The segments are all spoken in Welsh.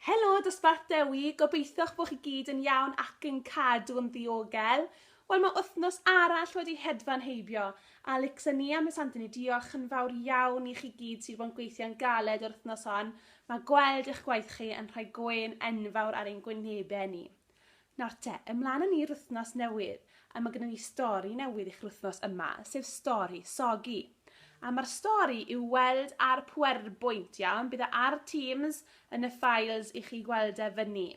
Helo, Dosbarth Dewi, gobeithio'ch bod chi gyd yn iawn ac yn cadw yn ddiogel. Wel, mae wythnos arall wedi hedfan heibio, a licsen ni a Miss Anthony, diolch yn fawr iawn i chi gyd sydd wedi gweithio'n galed o'r wythnos hon. Mae gweld eich gwaith chi yn rhoi gwen enfawr ar ein gwynebau ni. Nawr te, ymlaen yn i'r wythnos newydd, a mae gennym ni stori newydd i'ch wythnos yma, sef stori sogi. A mae'r stori i'w weld ar pwerbwynt, iawn. Bydd e ar Teams yn y files i chi gweld e fyny.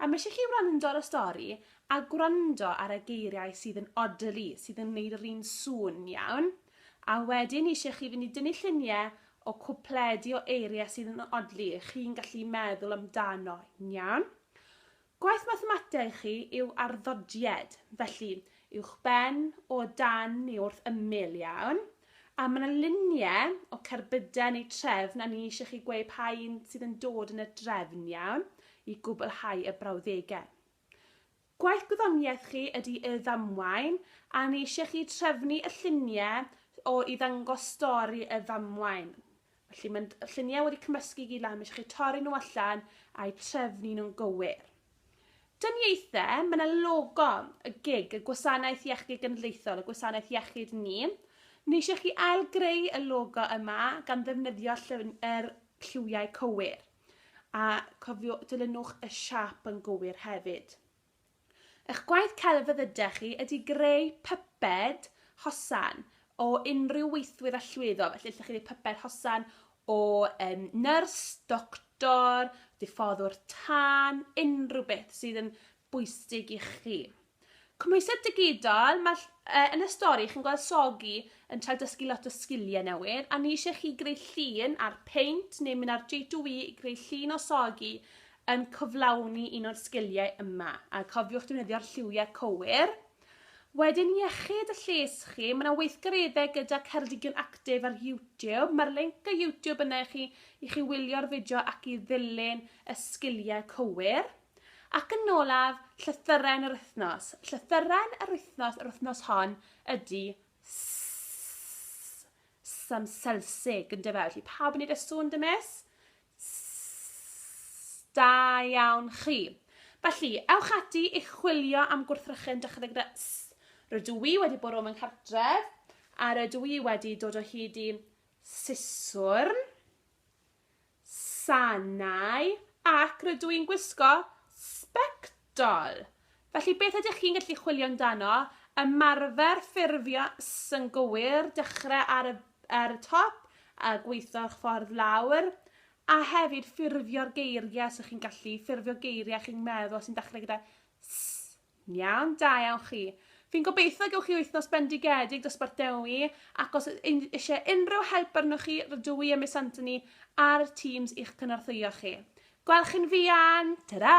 A mae eisiau chi wrando ar y stori a gwrando ar y geiriau sydd yn odli, sydd yn gwneud yr un sŵn, iawn. A wedyn eisiau chi fynd i dynnu lluniau o cwpledi o eiriau sydd yn odli, chi'n gallu meddwl amdano, iawn. Gwaith mathemateg chi yw arddodiad, felly uwchben, o dan neu wrth ymyl, iawn. A mae yna luniau o cerbydau neu trefn a ni eisiau chi gweud pa un sydd yn dod yn y drefn, iawn, i gwblhau y brawddegau. Gwaith gwyddoniaeth chi ydy y ddamwain, a ni eisiau chi trefnu y lluniau i ddangos stori y ddamwain. Felly mae lluniau wedi cymysgu gyd lan, eisiau chi torri nhw allan a'i trefnu nhw'n gywir. Dyniaethau, mae yna logo y gig, y gwasanaeth iechyd genedlaethol, y gwasanaeth iechyd ni. Ni eisiau chi ail-greu y logo yma gan ddefnyddio lliwiau cywir. A cofio, dilynwch y siap yn gywir hefyd. Eich gwaith celfydd ydych chi ydy greu pyped hosan o unrhyw weithwyr allweddol. Felly ydych chi wedi pyped hosan o nyrs, doctor, diffoddwr tân, unrhyw beth sydd yn bwysig i chi. Cymwysedd digidol, yn y stori chi'n gweld sogi yn cael dysgu lot o sgiliau newydd, a ni eisiau chi greu llun ar peint neu mynd ar J2E i greu llun o sogi yn cyflawni un o'r sgiliau yma. A cofiwch defnyddio'r lliwiau cywir. Wedyn iechyd y lles chi, mae yna weithgareddau gyda Ceredigion Actif ar YouTube. Mae'r link y YouTube yna i chi wylio'r fideo ac i ddilyn y sgiliau cywir. Ac yn olaf, llythyren yr wythnos. Llythyren yr wythnos hon ydy am selsig yn dyfa. Felly pawb yn neud y sŵn dymes? Da iawn chi. Felly, ewch ati i chwilio am gwrthrychyn dechrau gyda s. Rydw i wedi bod o mewn cartref, a rydw i wedi dod o hyd i siswrn, sanau, ac rydw i'n gwisgo sbectol. Felly beth ydych chi'n gallu chwilio amdano? Ymarfer ffurfio yn gywir, dechrau ar y top a gweithio'ch ffordd lawr, a hefyd ffurfio'r geiriau sy'ch chi'n gallu, ffurfio geiriau chi'n meddwl sy'n dechrau gyda s. Iawn, da iawn chi. Fi'n gobeithio gewch chi wythnos bendigedig Dosbarth Dewi, ac os eisiau unrhyw help arnoch chi, rydw i a Miss Anthony ar Teams i'ch cynorthwyo chi. Gwelch yn fuan, ta-da!